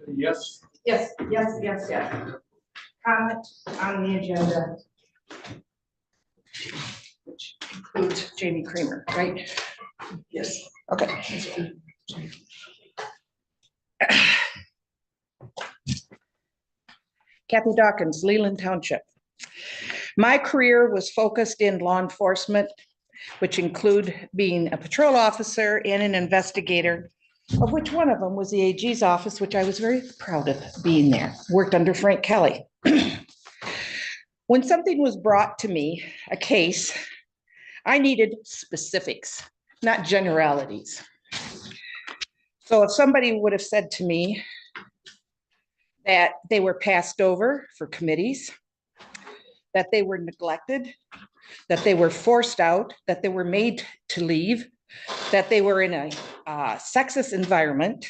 Yes. Yes, yes, yes, yes. Comment on the agenda. Which includes Jamie Kramer, right? Yes. Okay. Kathy Dawkins, Leland Township. My career was focused in law enforcement, which include being a patrol officer and an investigator, of which one of them was the AG's office, which I was very proud of being there. Worked under Frank Kelly. When something was brought to me, a case, I needed specifics, not generalities. So if somebody would have said to me that they were passed over for committees, that they were neglected, that they were forced out, that they were made to leave, that they were in a sexist environment,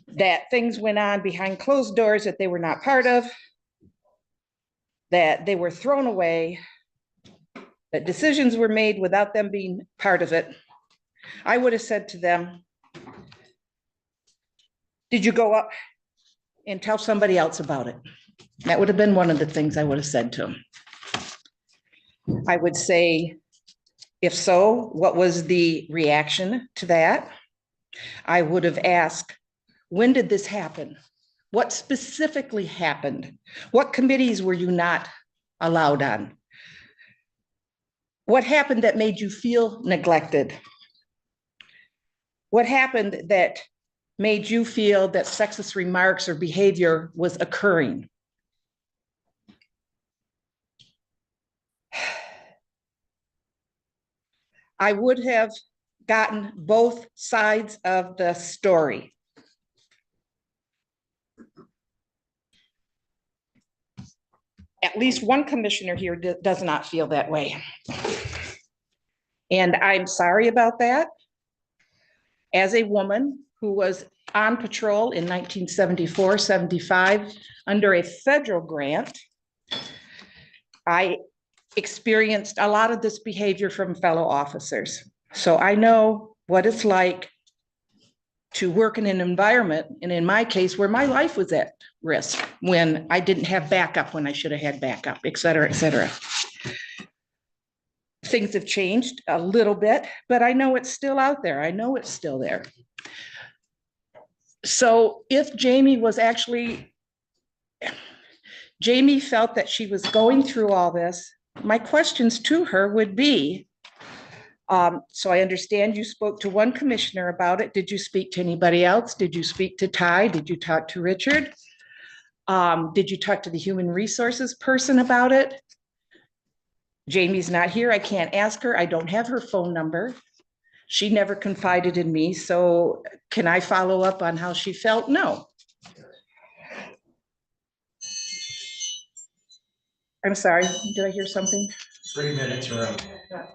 that things went on behind closed doors that they were not part of, that they were thrown away, that decisions were made without them being part of it, I would have said to them, did you go up and tell somebody else about it? That would have been one of the things I would have said to them. I would say, if so, what was the reaction to that? I would have asked, when did this happen? What specifically happened? What committees were you not allowed on? What happened that made you feel neglected? What happened that made you feel that sexist remarks or behavior was occurring? I would have gotten both sides of the story. At least one commissioner here does not feel that way. And I'm sorry about that. As a woman who was on patrol in 1974, 75, under a federal grant, I experienced a lot of this behavior from fellow officers. So I know what it's like to work in an environment, and in my case, where my life was at risk, when I didn't have backup, when I should have had backup, et cetera, et cetera. Things have changed a little bit, but I know it's still out there. I know it's still there. So if Jamie felt that she was going through all this, my questions to her would be, so I understand you spoke to one commissioner about it. Did you speak to anybody else? Did you speak to Ty? Did you talk to Richard? Did you talk to the human resources person about it? Jamie's not here. I can't ask her. I don't have her phone number. She never confided in me. So can I follow up on how she felt? No. I'm sorry. Did I hear something? 3 minutes around.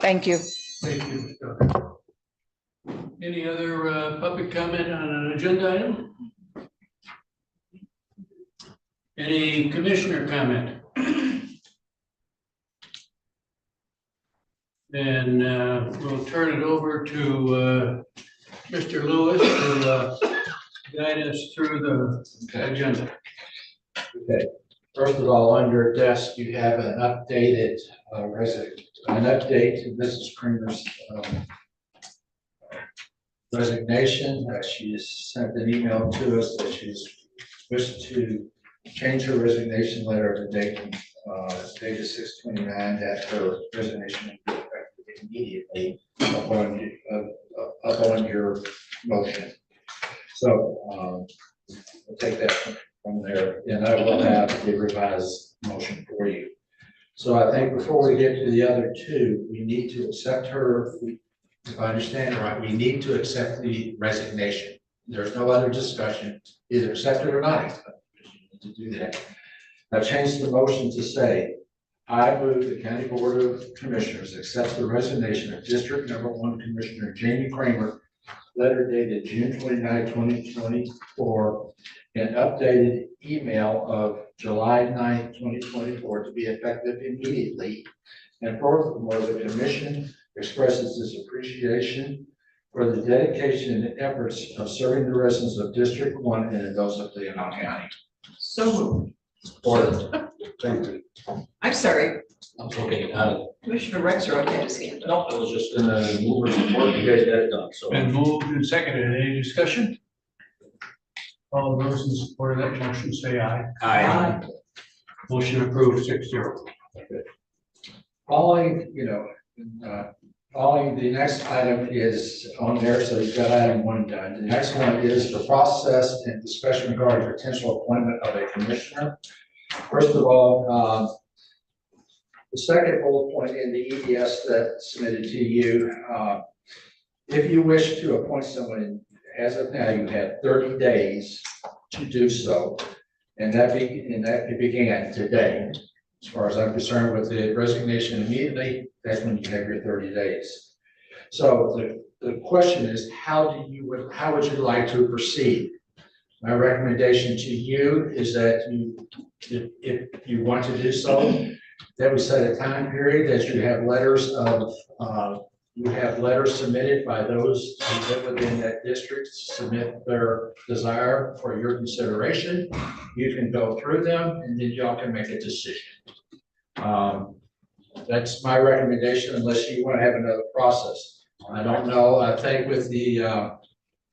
Thank you. Thank you. Any other public comment on an agenda item? Any commissioner comment? And we'll turn it over to Mr. Lewis to guide us through the agenda. Okay. First of all, on your desk, you have an updated update to Mrs. Kramer's resignation. She has sent an email to us that she's wished to change her resignation letter to date dated 6/29, that her resignation will be effective immediately upon your motion. So we'll take that from there, and I will have the revised motion for you. So I think before we get to the other two, we need to accept her. If I understand it right, we need to accept the resignation. There's no other discussion, either accept it or not. You need to do that. I've changed the motion to say, I move the County Board of Commissioners accept the resignation of District Number 1 Commissioner Jamie Kramer, letter dated June 29, 2024, an updated email of July 9, 2024 to be effective immediately. And furthermore, the Commission expresses its appreciation for the dedication and efforts of serving the residents of District 1 and those of Leelanau County. So moved. Order. Thank you. I'm sorry, That's okay. Commissioner Rexroth had his hand up. No, I was just gonna move or support, you guys got it done, so. Been moved and seconded. Any discussion? All of those in support of that motion, say aye. Motion approved 6-0. Following, following the next item is on there, so you've got item 1 done. The next one is the process and discussion regarding potential appointment of a commissioner. First of all, the second bullet point in the EDS that's submitted to you, if you wish to appoint someone, as of now, you have 30 days to do so. And that began today. As far as I'm concerned, with the resignation immediately, that's when you have your 30 days. So the question is, how would you like to proceed? My recommendation to you is that if you want to do so, that we set a time period that you have letters submitted by those who live within that district, submit their desire for your consideration. You can go through them and then y'all can make a decision. That's my recommendation, unless you want to have another process. I don't know. I think with the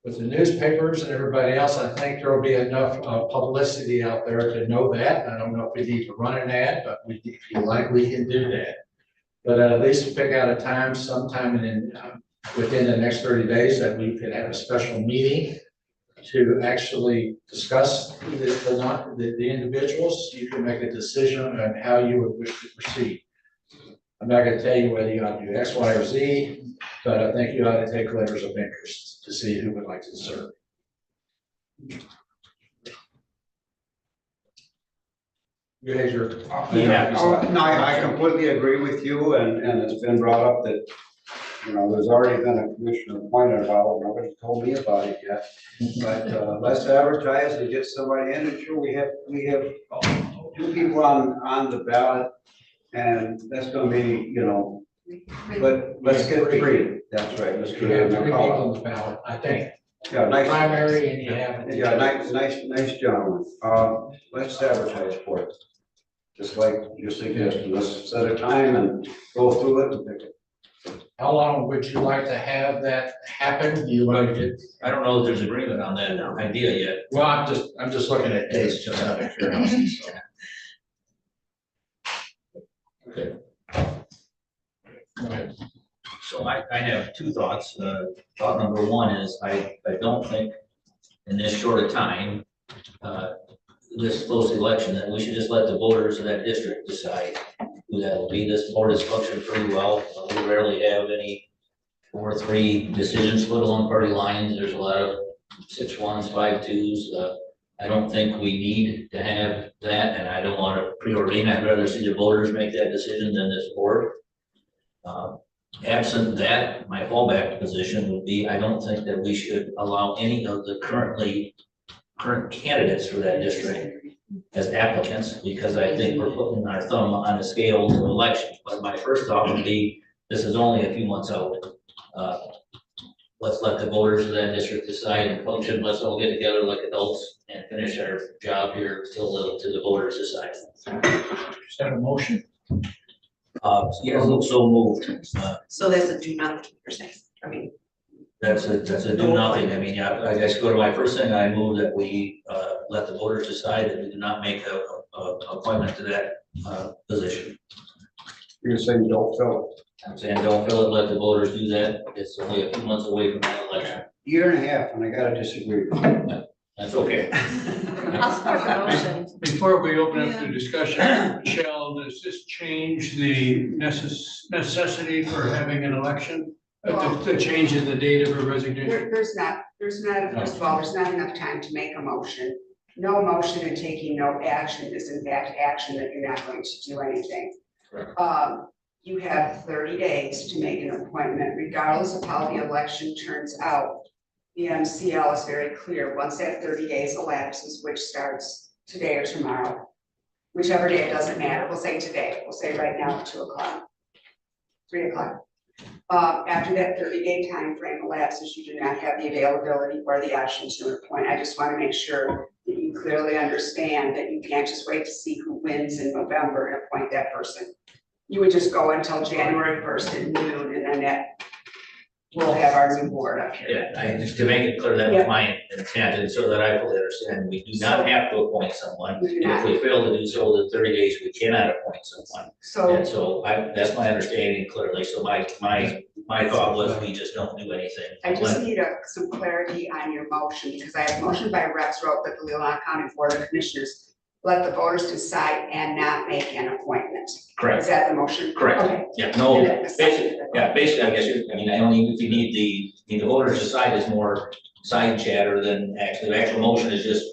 newspapers and everybody else, I think there will be enough publicity out there to know that. I don't know if we need to run an ad, but if you like, we can do that. But at least pick out a time sometime within the next 30 days that we could have a special meeting to actually discuss the individuals. You can make a decision on how you would wish to proceed. I'm not going to tell you whether you ought to do X, Y, or Z, but I think you ought to take letters of interest to see who would like to serve. You had your. No, I completely agree with you, and it's been brought up that, there's already been a commissioner appointed about it. Nobody told me about it yet. But let's advertise and get somebody in. And sure, we have 2 people on the ballot, and that's going to be, but let's get 3. That's right. Let's You have 3 people on the ballot, I think. Yeah, nice. Primary, and you have. Yeah, nice gentleman. Let's advertise for it. Just like you're suggesting, let's set a time and go through it and pick it. How long would you like to have that happen? Do you want to get? I don't know if there's agreement on that idea yet. Well, I'm just looking at dates, just out of curiosity. So. Okay. Go ahead. So I have 2 thoughts. Thought number 1 is I don't think in this short a time, this close election, that we should just let the voters of that district decide who that will be. This board has functioned pretty well. We rarely have any 4 or 3 decisions split along party lines. There's a lot of 6-1s, 5-2s. I don't think we need to have that, and I don't want to preordain. I'd rather see the voters make that decision than this board. Absent that, my fallback position would be, I don't think that we should allow any of the current candidates for that district as applicants, because I think we're putting our thumb on the scale to election. But my first thought would be, this is only a few months out. Let's let the voters of that district decide and function. Let's all get together like adults and finish our job here till the voters decide. Is that a motion? Yeah, so moved. So that's a do nothing, you're saying. I mean, That's a do nothing. I mean, yeah, I guess go to my first thing. I move that we let the voters decide that we do not make a appointment to that position. You're saying don't fill it. I'm saying don't fill it, let the voters do that. It's only a few months away from that election. Year and a half, and I gotta disagree. That's okay. I'll support the motion. Before we open up the discussion, Michelle, does this change the necessity for having an election? The change in the date of her resignation? There's not, first of all, there's not enough time to make a motion. No motion and taking no action is in fact action that you're not going to do anything. You have 30 days to make an appointment, regardless of how the election turns out. The MCL is very clear. Once that 30 days elapses, which starts today or tomorrow, whichever day, it doesn't matter. We'll say today. We'll say right now at 2 o'clock, 3 o'clock. After that 30-day time frame elapses, you do not have the availability or the option to appoint. I just want to make sure that you clearly understand that you can't just wait to see who wins in November and appoint that person. You would just go until January 1st at noon, and then that we'll have our new board up here. Yeah, just to make it clear, that was my intent, and so that I fully understand, we do not have to appoint someone. We do And if not. we fail to do so within 30 days, we cannot appoint someone. So And so that's my understanding clearly, so my thought was we just don't do anything. I just need some clarity on your motion, because I have a motion by Rex Rowe that the Leelanau County Board of Commissioners let the voters decide and not make an appointment. Correct, Is that the motion? correct. Okay. Yeah, no, And then the second. basically, I guess, I mean, I don't even, if you need the voters decide is more side chatter than actually, the actual motion is just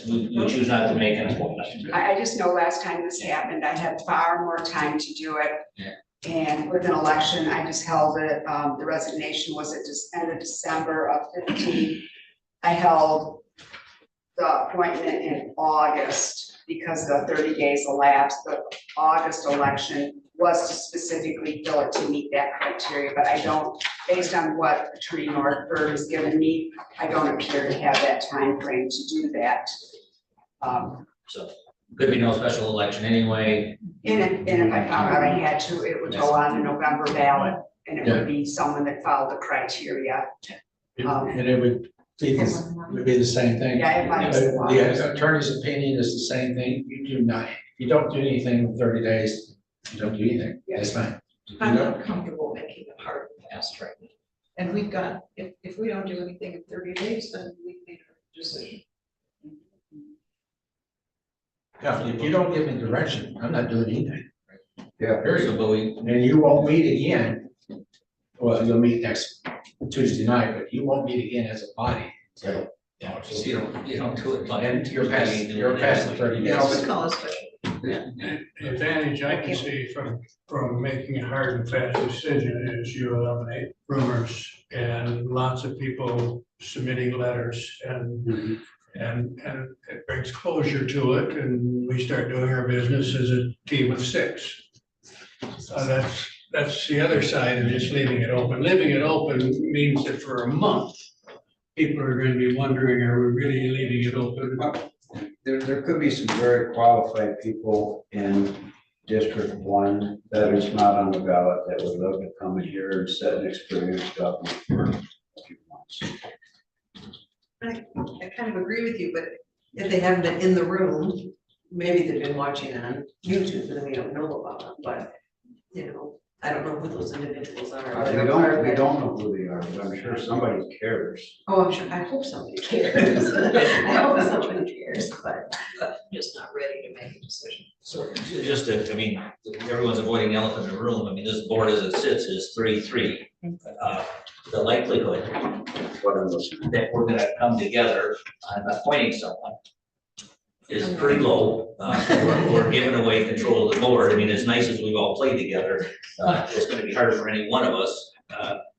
we choose not to make an appointment. I just know last time this happened, I had far more time to do it. Yeah. And with an election, I just held it, the resignation was at just end of December of 15. I held the appointment in August because the 30 days elapsed. The August election was to specifically fill it to meet that criteria, but I don't, based on what Attorney Nordberg has given me, I don't appear to have that time frame to do that. So could be no special election anyway. And if I found out I had to, it would go on the November ballot, and it would be someone that followed the criteria. And it would be the same thing. Yeah, it might. The attorney's opinion is the same thing. You don't do anything in 30 days, you don't do anything. That's fine. I'm not comfortable making it hard and fast right now. And we've got, if we don't do anything in 30 days, then we made a decision. Yeah, if you don't give me direction, I'm not doing anything. Yeah. So, but we, And you won't meet again. Well, you'll meet next Tuesday night, but you won't meet again as a body. So, you don't do it. but- and you're past the 30 You know, days. Let's call it special. The advantage I can see from making a hard and fast decision is you eliminate rumors and lots of people submitting letters and it brings closure to it, and we start doing our business as a team of 6. That's the other side of just leaving it open. Leaving it open means that for a month, people are gonna be wondering, are we really leaving it open? There could be some very qualified people in District 1 that is not on the ballot that would love to come in here and set an experienced government for a few months. I kind of agree with you, but if they haven't been in the room, maybe they've been watching on YouTube and we don't know about them, but, you know, I don't know who those individuals are. We don't know who they are, but I'm sure somebody cares. Oh, I'm sure, I hope somebody cares. I hope somebody cares, but I'm just not ready to make a decision. So just to, I mean, everyone's avoiding the elephant in the room. I mean, this board as it sits is 3-3. The likelihood that we're gonna come together on appointing someone is pretty low. We're giving away control of the board. I mean, as nice as we've all played together, it's gonna be hard for any one of us.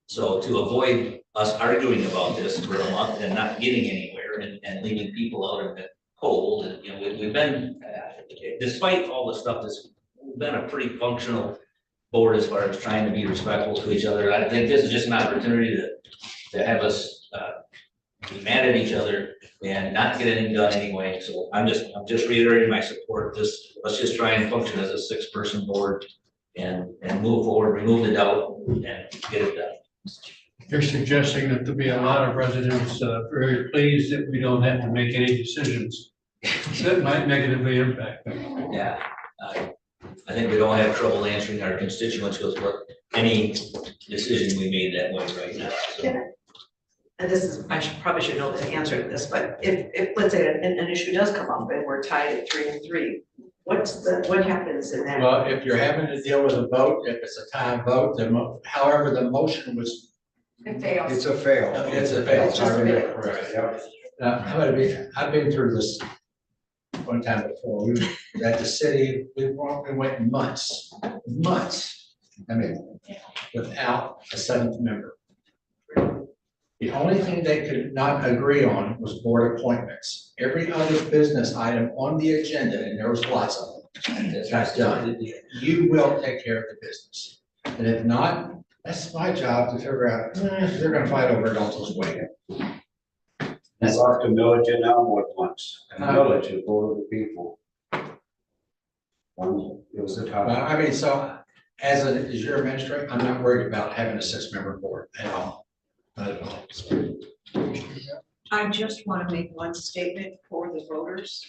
So to avoid us arguing about this for a month and not getting anywhere and leaving people out in the cold, and, you know, we've been, despite all the stuff that's, we've been a pretty functional board as far as trying to be respectful to each other. I think this is just an opportunity to have us be mad at each other and not get anything done anyway. So I'm just reiterating my support. Let's just try and function as a 6-person board and move forward, remove the doubt and get it done. You're suggesting that there'll be a lot of residents very pleased that we don't have to make any decisions that might negatively impact them. Yeah. I think we don't have trouble answering our constituents with what any decision we made that way right now. So, And this is, probably should know the answer to this, but if let's say an issue does come up and we're tied at 3-3, what happens in that? Well, if you're having to deal with a vote, if it's a tie vote, however the motion was. It fails. It's a fail. It's a fail. It's just a fail. Correct. Yep. I've been through this one time before. We were at the city, we went months, I mean, without a 7th member. The only thing they could not agree on was board appointments. Every other business item on the agenda, and there was lots of them, that's done. You will take care of the business. And if not, that's my job to figure out, if they're gonna fight over it, I'll just wait. It's like the village in Elmwood once, and the village is full of the people. It was a Well, tough. I mean, so as your administrator, I'm not worried about having a 6-member board at all. Not at all. I just want to make one statement for the voters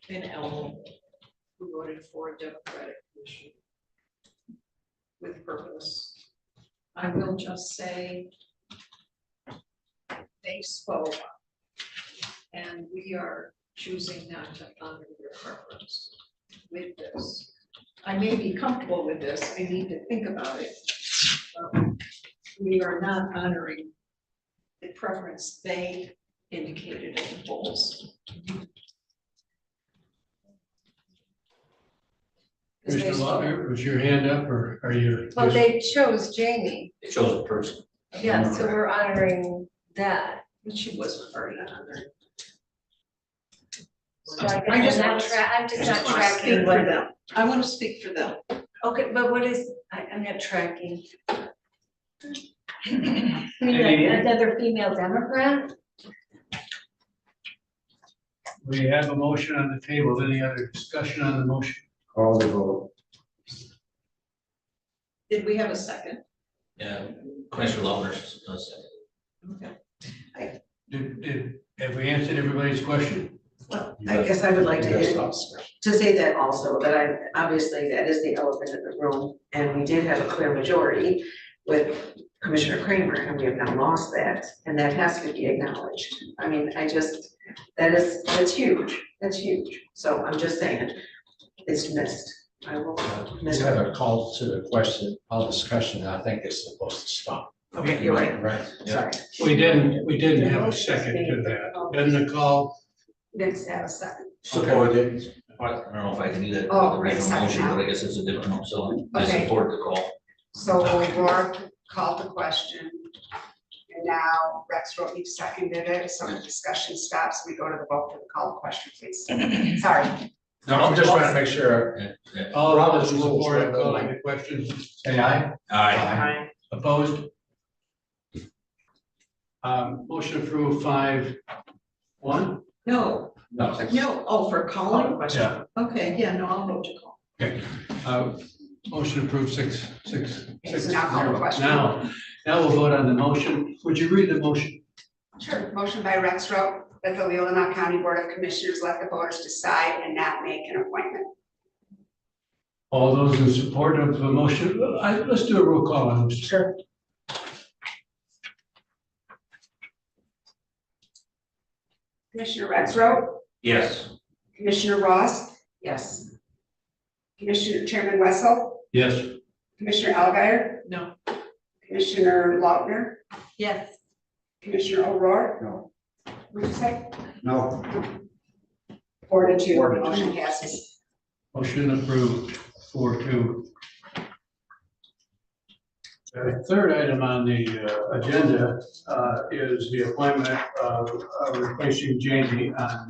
in Elmwood who voted for a Democratic commission with purpose. I will just say they spoke, and we are choosing not to honor their preference with this. I may be comfortable with this, I need to think about it. We are not honoring the preference they indicated in the polls. Commissioner Lautner, was your hand up or are you? Well, they chose Jamie. It shows a person. Yeah, so we're honoring that. But she wasn't already honored. So I I guess just I'm just not tracking for what, them. I want to speak for them. okay, but what is, I'm not tracking. You mean like another female Democrat? We have a motion on the table. Any other discussion on the motion? Call the vote. Did we have a second? Yeah, Commissioner Lautner, Okay. Have we answered everybody's question? Well, I guess I would like to say that also, that obviously that is the elephant in the room, and we did have a clear majority with Commissioner Kramer, and we have now lost that, and that has to be acknowledged. I mean, that's huge, so I'm just saying, it's missed. I will miss You it. have a call to the question, all discussion, I think it's supposed to stop. Okay, you're right, Right? sorry. We didn't have a second to that. Doesn't the call? Didn't have a second. Supported. I don't know if I can do that. Oh, Make a right, motion, second. but I guess it's a different one, so I Okay. support the call. So O'Rourke called the question. And now Rex Roby seconded it, so the discussion stops, we go to the vote for the call the question, please. Sorry. No, I'm just trying to make sure. Yeah, yeah. All Robert's those in rules, support of right, calling the question, Say aye. Aye. opposed? Motion approved 5-1. No, No. oh, for calling? Yeah. Okay, yeah, no, I'll vote to call. Motion approved 6. Okay, so now call the question. Now we'll vote on the motion. Would you read the motion? Sure, motion by Rex Roby, that the Leelanau County Board of Commissioners let the voters decide and not make an appointment. All those in support of the motion, let's do a roll call on this. Sure. Commissioner Rex Roby, Yes. Commissioner Ross, yes. Commissioner Chairman Wessel, Yes. Commissioner Alguier, No. Commissioner Lautner, Yes. Commissioner O'Rourke. No. What'd you say? No. 4-2, 4-2. motion passes. Motion approved 4-2. The third item on the agenda is the appointment of replacing Jamie on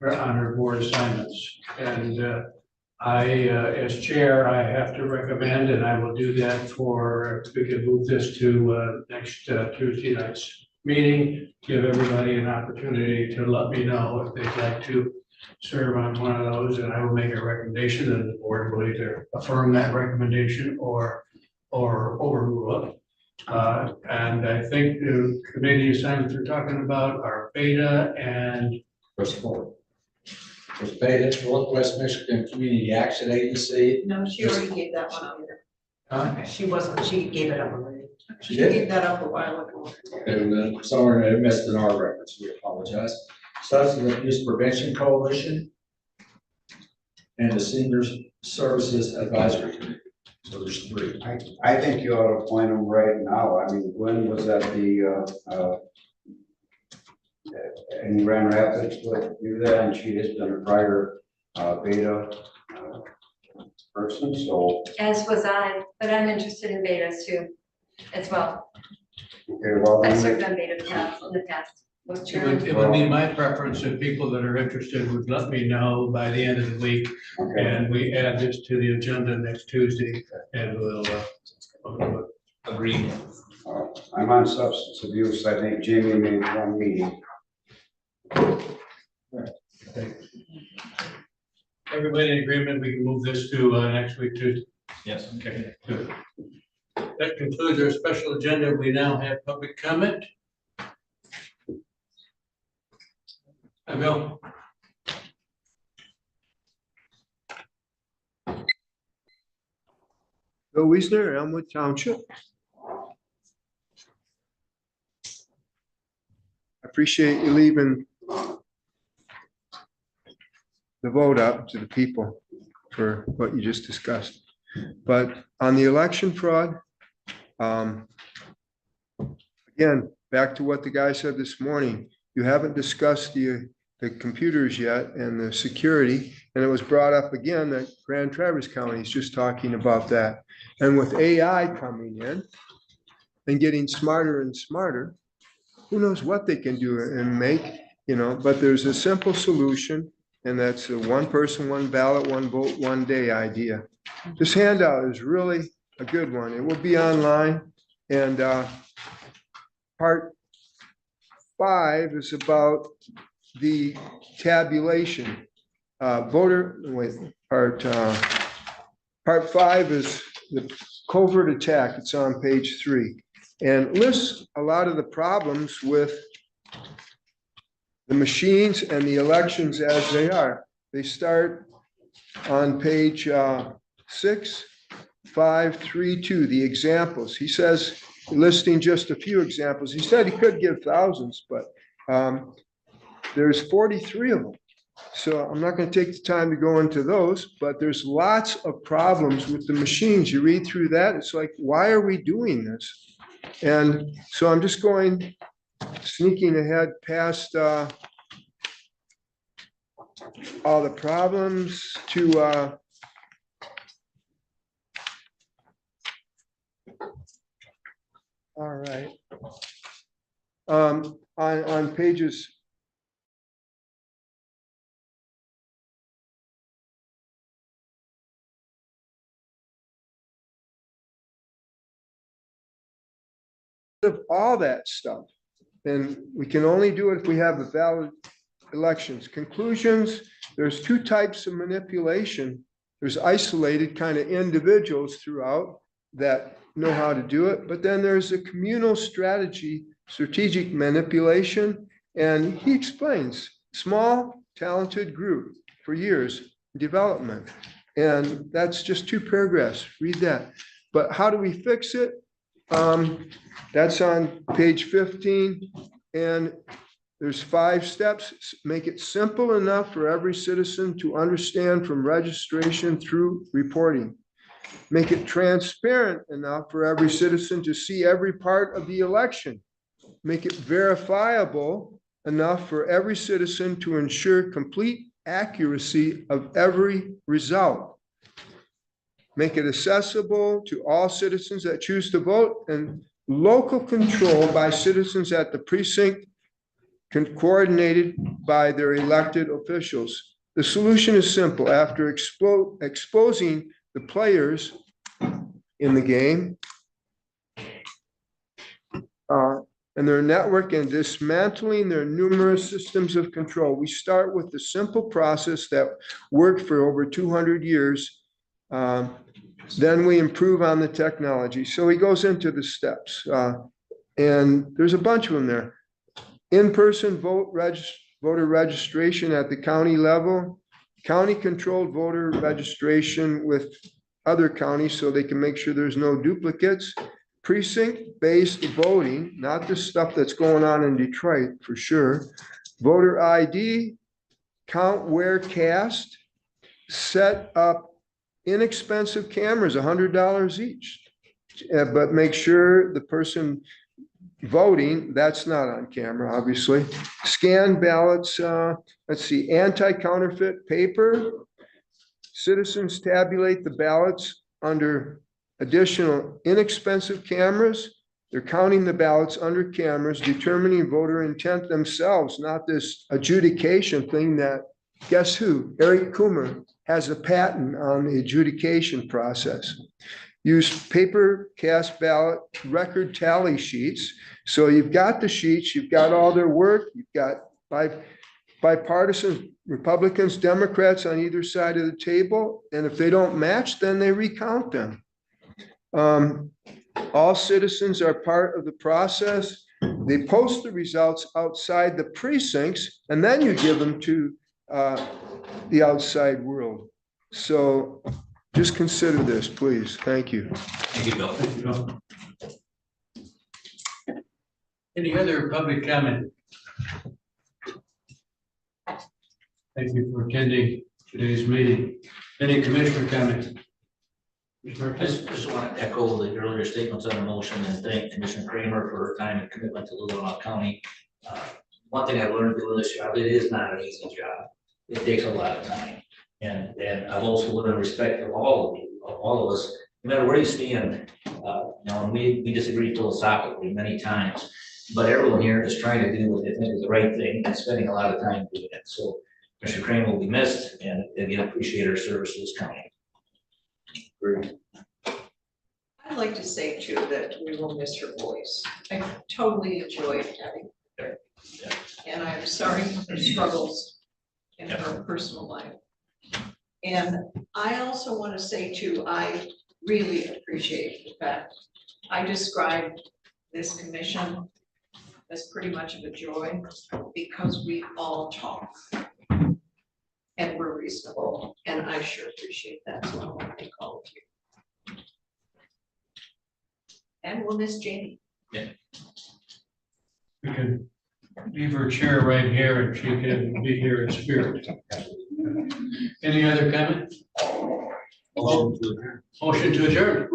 her board assignments. And as chair, I have to recommend, and I will do that if we can move this to next Tuesday night's meeting, give everybody an opportunity to let me know if they'd like to serve on one of those, and I will make a recommendation, and the board will either affirm that recommendation or overrule it. And I think the committee assignments we're talking about are Beta and First four. First Beta, Northwest Michigan Community Action Agency. No, she already gave that one up. She gave it up already. She She did? gave that up a while ago. And then, sorry, I missed in our records, we apologize. Substance Abuse Prevention Coalition and the Senior Services Advisory Committee. So there's 3. I think you ought to appoint them right now. I mean, Gwen was at the, in Grand Rapids with you there, and she has been a prior, Beta, person, so, As was I, but I'm interested in betas too, as well. okay, well, I then, served on beta in the past. What's It would be my preference if people that are interested would let me know by the end of the week. Okay. And we add this to the agenda next Tuesday and we'll Agreed. I'm on substance abuse. I think Jamie made one meeting. everybody in agreement, we can move this to next week Tuesday. Yes. Okay, good. That concludes our special agenda. We now have public comment. Hi, Bill. Bill Wiesner, Elmwood Township. I appreciate you leaving the vote up to the people for what you just discussed. But on the election fraud, again, back to what the guy said this morning, you haven't discussed the computers yet and the security. And it was brought up again that Grand Traverse County is just talking about that. And with AI coming in and getting smarter and smarter, who knows what they can do and make, but there's a simple solution, and that's a one person, one ballot, one vote, one day idea. This handout is really a good one. It will be online, and part 5 is about the tabulation. Part 5 is the covert attack. It's on page 3 and lists a lot of the problems with the machines and the elections as they are. They start on page 6, 5, 3, 2, the examples. He says, listing just a few examples. He said he could give thousands, but there's 43 of them. So I'm not going to take the time to go into those, but there's lots of problems with the machines. You read through that, it's like, why are we doing this? And so I'm just sneaking ahead past all the problems to all right. On pages of all that stuff. And we can only do it if we have a valid elections. Conclusions, there's 2 types of manipulation. There's isolated kind of individuals throughout that know how to do it, but then there's a communal strategic manipulation. And he explains, small, talented group for years, development. And that's just 2 paragraphs, read that. But how do we fix it? That's on page 15, and there's 5 steps. Make it simple enough for every citizen to understand from registration through reporting. Make it transparent enough for every citizen to see every part of the election. Make it verifiable enough for every citizen to ensure complete accuracy of every result. Make it accessible to all citizens that choose to vote, and local control by citizens at the precinct, coordinated by their elected officials. The solution is simple. After exposing the players in the game and their network and dismantling their numerous systems of control, we start with the simple process that worked for over 200 years. Then we improve on the technology. So he goes into the steps, and there's a bunch of them there. In-person voter registration at the county level, county-controlled voter registration with other counties so they can make sure there's no duplicates. Precinct-based voting, not the stuff that's going on in Detroit for sure. Voter ID, count where cast, set up inexpensive cameras, $100 each, but make sure the person voting, that's not on camera, obviously. Scan ballots, let's see, anti-counterfeit paper. Citizens tabulate the ballots under additional inexpensive cameras. They're counting the ballots under cameras, determining voter intent themselves, not this adjudication thing that, guess who? Eric Coomer has a patent on the adjudication process. Use paper cast ballot record tally sheets. So you've got the sheets, you've got all their work, you've got bipartisan Republicans, Democrats on either side of the table. And if they don't match, then they recount them. All citizens are part of the process. They post the results outside the precincts, and then you give them to the outside world. So just consider this, please. Thank you. Thank you, Bill. Thank you, Bill. Any other public comment? Thank you for attending today's meeting. Any commissioner comment? I just want to echo the earlier statements on the motion and thank Commissioner Kramer for her time and commitment to Leelanau County. One thing I learned doing this job, it is not an easy job. It takes a lot of time. And I've also learned respect of all of you, of all of us, no matter where you stand. And we disagree philosophically many times, but everyone here is trying to do what they think is the right thing and spending a lot of time doing it. So Commissioner Kramer will be missed, and again, appreciate her service to this county. I'd like to say too that we will miss her voice. I totally enjoyed having her. And I'm sorry for her struggles in her personal life. And I also want to say too, I really appreciate the fact I described this commission as pretty much of a joy because we all talk. And we're reasonable, and I sure appreciate that, so I want to thank all of you. And we'll miss Jamie. We can leave her chair right here and she can be here in spirit. Any other comment? Motion to adjourn.